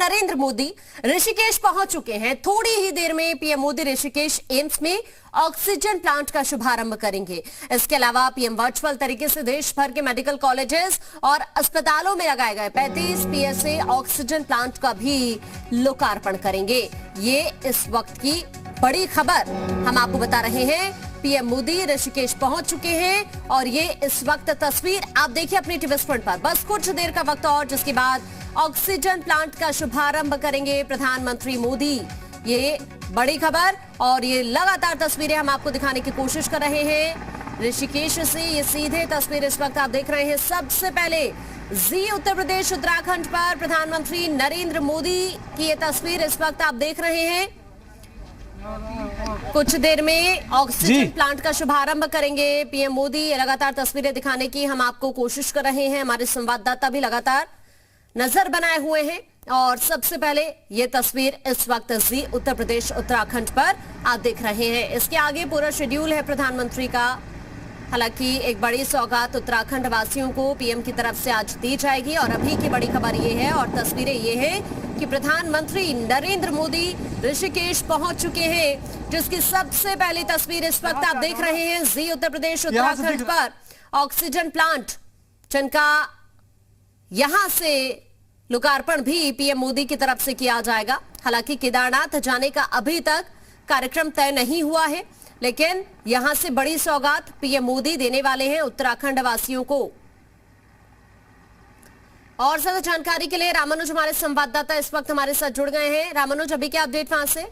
नरेंद्र मोदी ऋषिकेश पहुंच चुके हैं। थोड़ी ही देर में पीएम मोदी ऋषिकेश एम्स में ऑक्सीजन प्लांट का शुभारंभ करेंगे। इसके अलावा पीएम वर्चुअल तरीके से देश भर के मेडिकल कॉलेजेस और अस्पतालों में लगाए गए 35 पीएसए ऑक्सीजन प्लांट का भी लोकार्पण करेंगे। ये इस वक्त की बड़ी खबर हम आपको बता रहे हैं। पीएम मोदी ऋषिकेश पहुंच चुके हैं और ये इस वक्त तस्वीर आप देखिए अपनी टीवी स्क्रीन पर। बस कुछ देर का वक्त और जिसके बाद ऑक्सीजन प्लांट का शुभारंभ करेंगे प्रधानमंत्री मोदी। ये बड़ी खबर और ये लगातार तस्वीरें हम आपको दिखाने की कोशिश कर रहे हैं ऋषिकेश से। ये सीधे तस्वीर इस वक्त आप देख रहे हैं। सबसे पहले जी उत्तर प्रदेश उत्तराखंड पर प्रधानमंत्री नरेंद्र मोदी की ये तस्वीर इस वक्त आप देख रहे हैं। कुछ देर में ऑक्सीजन प्लांट का शुभारंभ करेंगे पीएम मोदी। लगातार तस्वीरें दिखाने की हम आपको कोशिश कर रहे हैं। हमारे संवाददाता भी लगातार नजर बनाए हुए हैं और सबसे पहले ये तस्वीर इस वक्त जी उत्तर प्रदेश उत्तराखंड पर आप देख रहे हैं। इसके आगे पूरा शेड्यूल है प्रधानमंत्री का। हालांकि एक बड़ी सौगात उत्तराखंड वासियों को पीएम की तरफ से आज दी जाएगी और अभी की बड़ी खबर ये है और तस्वीरें ये हैं कि प्रधानमंत्री नरेंद्र मोदी ऋषिकेश पहुंच चुके हैं, जिसकी सबसे पहली तस्वीर इस वक्त आप देख रहे हैं जी उत्तर प्रदेश उत्तराखंड पर ऑक्सीजन प्लांट, जिनका यहां से लोकार्पण भी पीएम मोदी की तरफ से किया जाएगा। हालांकि केदारनाथ जाने का अभी तक कार्यक्रम तय नहीं हुआ है, लेकिन यहां से बड़ी सौगात पीएम मोदी देने वाले हैं उत्तराखंड वासियों को। और ज्यादा जानकारी के लिए रामानुज हमारे संवाददाता इस वक्त हमारे साथ जुड़ गए हैं। रामानुज, अभी क्या अपडेट वहां से?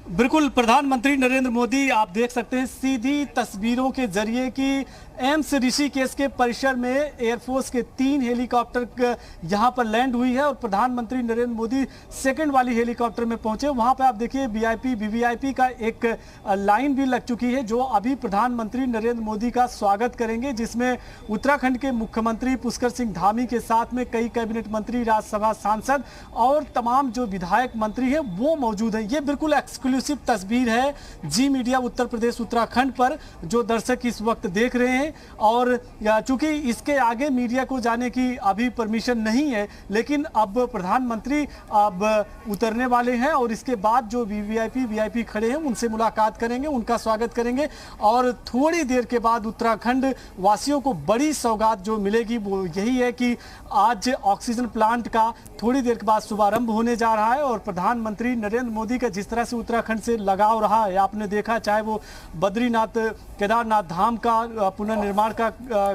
बिल्कुल, प्रधानमंत्री नरेंद्र मोदी आप देख सकते हैं सीधी तस्वीरों के जरिए कि एम्स ऋषिकेश के परिसर में एयरफोर्स के 3 हेलीकॉप्टर यहां पर लैंड हुई है और प्रधानमंत्री नरेंद्र मोदी सेकंड वाली हेलीकॉप्टर में पहुंचे। वहां पर आप देखिए वीआईपी वीवीआईपी का एक लाइन भी लग चुकी है जो अभी प्रधानमंत्री नरेंद्र मोदी का स्वागत करेंगे, जिसमें उत्तराखंड के मुख्यमंत्री पुष्कर सिंह धामी के साथ में कई कैबिनेट मंत्री, राज्यसभा सांसद और तमाम जो विधायक मंत्री हैं वो मौजूद हैं। ये बिल्कुल एक्सक्लूसिव तस्वीर है जी मीडिया उत्तर प्रदेश उत्तराखंड पर जो दर्शक इस वक्त देख रहे हैं। और चूंकि इसके आगे मीडिया को जाने की अभी परमिशन नहीं है, लेकिन अब प्रधानमंत्री अब उतरने वाले हैं और इसके बाद जो वीवीआईपी खड़े हैं उनसे मुलाकात करेंगे, उनका स्वागत करेंगे और थोड़ी देर के बाद उत्तराखंड वासियों को बड़ी सौगात जो मिलेगी वो यही है कि आज ऑक्सीजन प्लांट का थोड़ी देर के बाद शुभारंभ होने जा रहा है। और प्रधानमंत्री नरेंद्र मोदी का जिस तरह से उत्तराखंड से लगाव रहा है, आपने देखा, चाहे वो बद्रीनाथ केदारनाथ धाम का पुनर्निर्माण का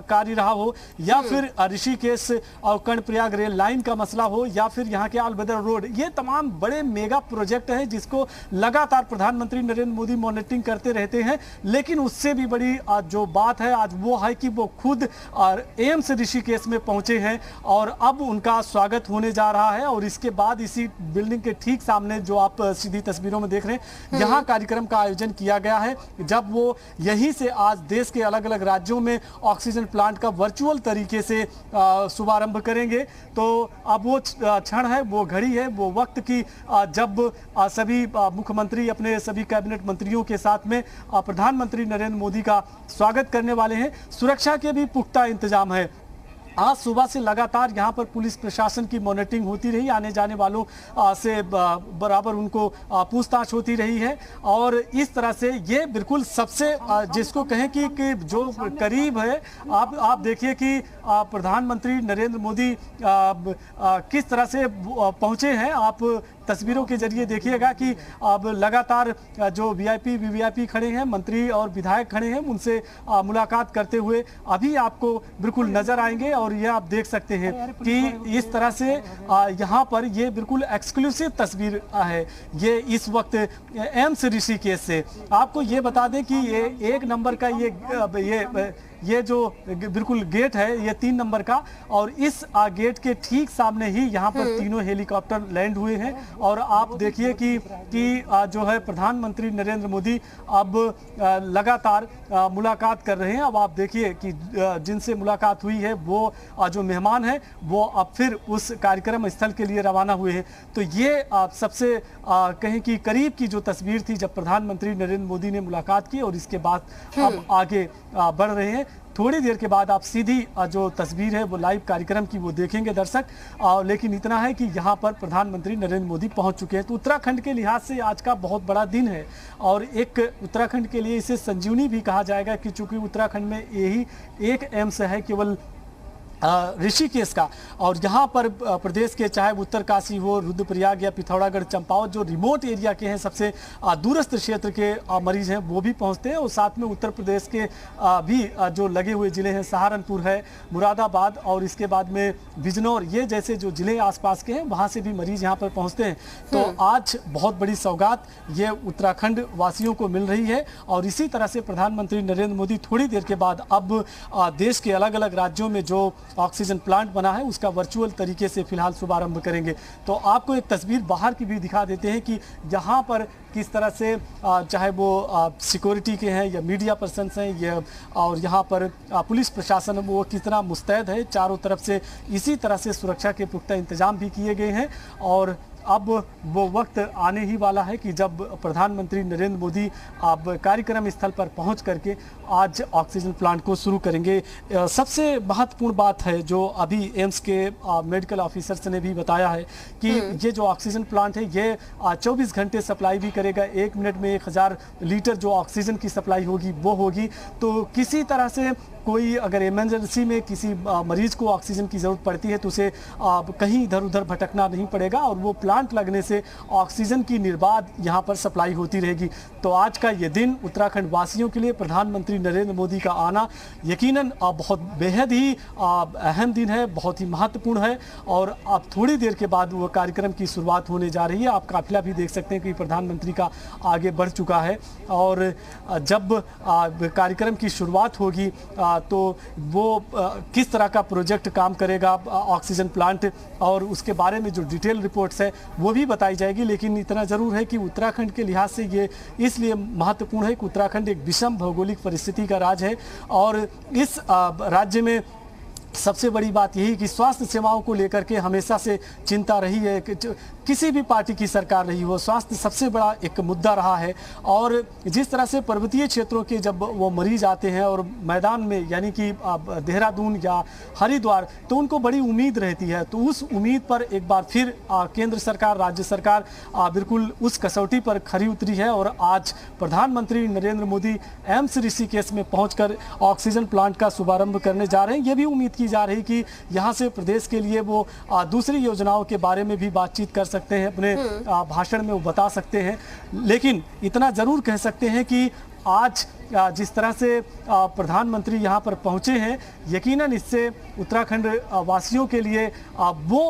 कार्य रहा हो या फिर ऋषिकेश और कर्णप्रयाग रेल लाइन का मसला हो या फिर यहाँ के आलबदर रोड, ये तमाम बड़े मेगा प्रोजेक्ट हैं जिसको लगातार प्रधानमंत्री नरेंद्र मोदी मॉनिटरिंग करते रहते हैं। लेकिन उससे भी बड़ी जो बात है आज वो है कि वो खुद एम्स ऋषिकेश में पहुंचे हैं और अब उनका स्वागत होने जा रहा है। और इसके बाद इसी बिल्डिंग के ठीक सामने जो आप सीधी तस्वीरों में देख रहे हैं, यहाँ कार्यक्रम का आयोजन किया गया है जब वो यहीं से आज देश के अलग अलग राज्यों में ऑक्सीजन प्लांट का वर्चुअल तरीके से शुभारंभ करेंगे। तो अब वो क्षण है, वो घड़ी है, वो वक्त की जब सभी मुख्यमंत्री अपने सभी कैबिनेट मंत्रियों के साथ में प्रधानमंत्री नरेंद्र मोदी का स्वागत करने वाले हैं। सुरक्षा के भी पुख्ता इंतजाम है। आज सुबह से लगातार यहाँ पर पुलिस प्रशासन की मॉनिटरिंग होती रही, आने जाने वालों से बराबर उनको पूछताछ होती रही है और इस तरह से ये बिल्कुल सबसे जिसको कहें कि जो करीब है। आप देखिए कि प्रधानमंत्री नरेंद्र मोदी किस तरह से पहुँचे हैं। आप तस्वीरों के जरिए देखिएगा कि अब लगातार जो वीआईपी वीवीआईपी खड़े हैं, मंत्री और विधायक खड़े हैं, उनसे मुलाकात करते हुए अभी आपको बिल्कुल नजर आएंगे। और ये आप देख सकते हैं कि इस तरह से यहाँ पर ये बिल्कुल एक्सक्लूसिव तस्वीर है। ये इस वक्त एम्स ऋषिकेश से आपको ये बता दें कि ये 1 नंबर का ये जो बिल्कुल गेट है, ये 3 नंबर का, और इस गेट के ठीक सामने ही यहाँ पर तीनों हेलीकॉप्टर लैंड हुए हैं। और आप देखिए कि जो है प्रधानमंत्री नरेंद्र मोदी अब लगातार मुलाकात कर रहे हैं। अब आप देखिए कि जिनसे मुलाकात हुई है वो जो मेहमान है वो अब फिर उस कार्यक्रम स्थल के लिए रवाना हुए हैं। तो ये सबसे कहें कि करीब की जो तस्वीर थी जब प्रधानमंत्री नरेंद्र मोदी ने मुलाकात की और इसके बाद अब आगे बढ़ रहे हैं। थोड़ी देर के बाद आप सीधी जो तस्वीर है वो लाइव कार्यक्रम की वो देखेंगे दर्शक। लेकिन इतना है कि यहाँ पर प्रधानमंत्री नरेंद्र मोदी पहुँच चुके हैं। तो उत्तराखंड के लिहाज से आज का बहुत बड़ा दिन है और एक उत्तराखंड के लिए इसे संजीवनी भी कहा जाएगा कि चूंकि उत्तराखंड में यही एक एम्स है केवल ऋषिकेश का, और यहाँ पर प्रदेश के चाहे उत्तरकाशी हो, रुद्रप्रयाग या पिथौरागढ़, चंपावत जो रिमोट एरिया के हैं, सबसे दूरस्थ क्षेत्र के मरीज हैं वो भी पहुँचते हैं। और साथ में उत्तर प्रदेश के भी जो लगे हुए ज़िले हैं, सहारनपुर है, मुरादाबाद और इसके बाद में बिजनौर, ये जैसे जो ज़िले आसपास के हैं वहाँ से भी मरीज यहाँ पर पहुँचते हैं। तो आज बहुत बड़ी सौगात ये उत्तराखंड वासियों को मिल रही है। और इसी तरह से प्रधानमंत्री नरेंद्र मोदी थोड़ी देर के बाद अब देश के अलग अलग राज्यों में जो ऑक्सीजन प्लांट बना है उसका वर्चुअल तरीके से फिलहाल शुभारंभ करेंगे। तो आपको एक तस्वीर बाहर की भी दिखा देते हैं कि यहाँ पर किस तरह से चाहे वो सिक्योरिटी के हैं या मीडिया पर्सन्स हैं या और यहाँ पर पुलिस प्रशासन वो कितना मुस्तैद है। चारों तरफ से इसी तरह से सुरक्षा के पुख्ता इंतजाम भी किए गए हैं। और अब वो वक्त आने ही वाला है कि जब प्रधानमंत्री नरेंद्र मोदी अब कार्यक्रम स्थल पर पहुंच करके आज ऑक्सीजन प्लांट को शुरू करेंगे। सबसे महत्वपूर्ण बात है जो अभी एम्स के मेडिकल ऑफिसर्स ने भी बताया है कि ये जो ऑक्सीजन प्लांट है ये 24 घंटे सप्लाई भी करेगा। 1 मिनट में 1000 लीटर जो ऑक्सीजन की सप्लाई होगी वो होगी। तो किसी तरह से कोई अगर इमरजेंसी में किसी मरीज को ऑक्सीजन की ज़रूरत पड़ती है तो उसे कहीं इधर उधर भटकना नहीं पड़ेगा और वो प्लांट लगने से ऑक्सीजन की निर्बाध यहाँ पर सप्लाई होती रहेगी। तो आज का ये दिन उत्तराखंड वासियों के लिए प्रधानमंत्री नरेंद्र मोदी का आना यकीनन बहुत बेहद ही अहम दिन है, बहुत ही महत्वपूर्ण है। और अब थोड़ी देर के बाद वो कार्यक्रम की शुरुआत होने जा रही है। आप काफिला भी देख सकते हैं कि प्रधानमंत्री का आगे बढ़ चुका है। और जब कार्यक्रम की शुरुआत होगी तो वो किस तरह का प्रोजेक्ट काम करेगा ऑक्सीजन प्लांट और उसके बारे में जो डिटेल रिपोर्ट्स है वो भी बताई जाएगी। लेकिन इतना ज़रूर है कि उत्तराखंड के लिहाज से ये इसलिए महत्वपूर्ण है कि उत्तराखंड एक विषम भौगोलिक परिस्थिति का राज्य है। और इस राज्य में सबसे बड़ी बात यही कि स्वास्थ्य सेवाओं को लेकर के हमेशा से चिंता रही है कि किसी भी पार्टी की सरकार रही हो, स्वास्थ्य सबसे बड़ा एक मुद्दा रहा है। और जिस तरह से पर्वतीय क्षेत्रों के जब वो मरीज आते हैं और मैदान में यानी कि देहरादून या हरिद्वार, तो उनको बड़ी उम्मीद रहती है। तो उस उम्मीद पर एक बार फिर केंद्र सरकार, राज्य सरकार बिल्कुल उस कसौटी पर खरी उतरी है। और आज प्रधानमंत्री नरेंद्र मोदी एम्स ऋषिकेश में पहुंचकर ऑक्सीजन प्लांट का शुभारंभ करने जा रहे हैं। ये भी उम्मीद की जा रही कि यहाँ से प्रदेश के लिए वो दूसरी योजनाओं के बारे में भी बातचीत कर सकते हैं, अपने भाषण में वो बता सकते हैं। लेकिन इतना जरूर कह सकते हैं कि आज जिस तरह से प्रधानमंत्री यहाँ पर पहुँचे हैं, यकीनन इससे उत्तराखंड वासियों के लिए वो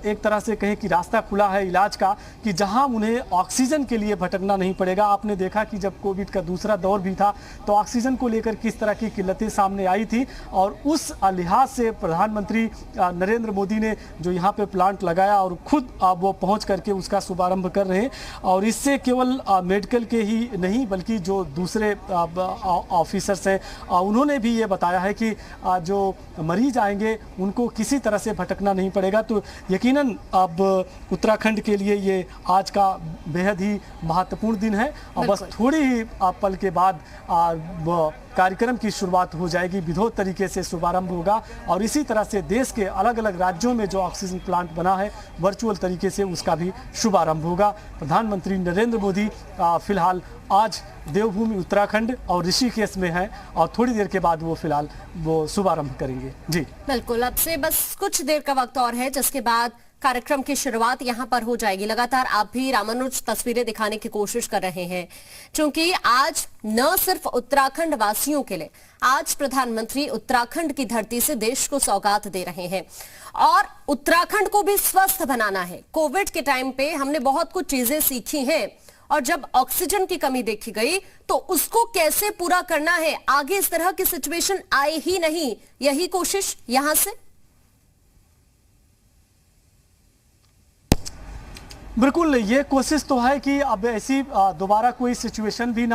एक तरह से कहें कि रास्ता खुला है इलाज का, कि जहाँ उन्हें ऑक्सीजन के लिए भटकना नहीं पड़ेगा। आपने देखा कि जब कोविड का दूसरा दौर भी था तो ऑक्सीजन को लेकर किस तरह की किल्लतें सामने आई थी। और उस लिहाज से प्रधानमंत्री नरेंद्र मोदी ने जो यहाँ पे प्लांट लगाया और खुद वो पहुँच करके उसका शुभारंभ कर रहे हैं। और इससे केवल मेडिकल के ही नहीं बल्कि जो दूसरे ऑफिसर्स हैं उन्होंने भी ये बताया है कि जो मरीज आएंगे उनको किसी तरह से भटकना नहीं पड़ेगा। तो यकीनन अब उत्तराखंड के लिए ये आज का बेहद ही महत्वपूर्ण दिन है। और बस थोड़ी ही पल के बाद कार्यक्रम की शुरुआत हो जाएगी, विधिवत तरीके से शुभारंभ होगा। और इसी तरह से देश के अलग अलग राज्यों में जो ऑक्सीजन प्लांट बना है वर्चुअल तरीके से उसका भी शुभारंभ होगा। प्रधानमंत्री नरेंद्र मोदी फिलहाल आज देवभूमि उत्तराखंड और ऋषिकेश में है और थोड़ी देर के बाद वो फिलहाल वो शुभारंभ करेंगे। जी बिल्कुल, अब से बस कुछ देर का वक्त और है जिसके बाद कार्यक्रम की शुरुआत यहां पर हो जाएगी। लगातार आप भी रामानुज तस्वीरें दिखाने की कोशिश कर रहे हैं, क्योंकि आज न सिर्फ उत्तराखंड वासियों के लिए, आज प्रधानमंत्री उत्तराखंड की धरती से देश को सौगात दे रहे हैं और उत्तराखंड को भी स्वस्थ बनाना है। कोविड के टाइम पे हमने बहुत कुछ चीजें सीखी हैं और जब ऑक्सीजन की कमी देखी गई तो उसको कैसे पूरा करना है, आगे इस तरह की सिचुएशन आए ही नहीं, यही कोशिश यहां से। बिल्कुल, ये कोशिश तो है कि अब ऐसी दोबारा कोई सिचुएशन भी ना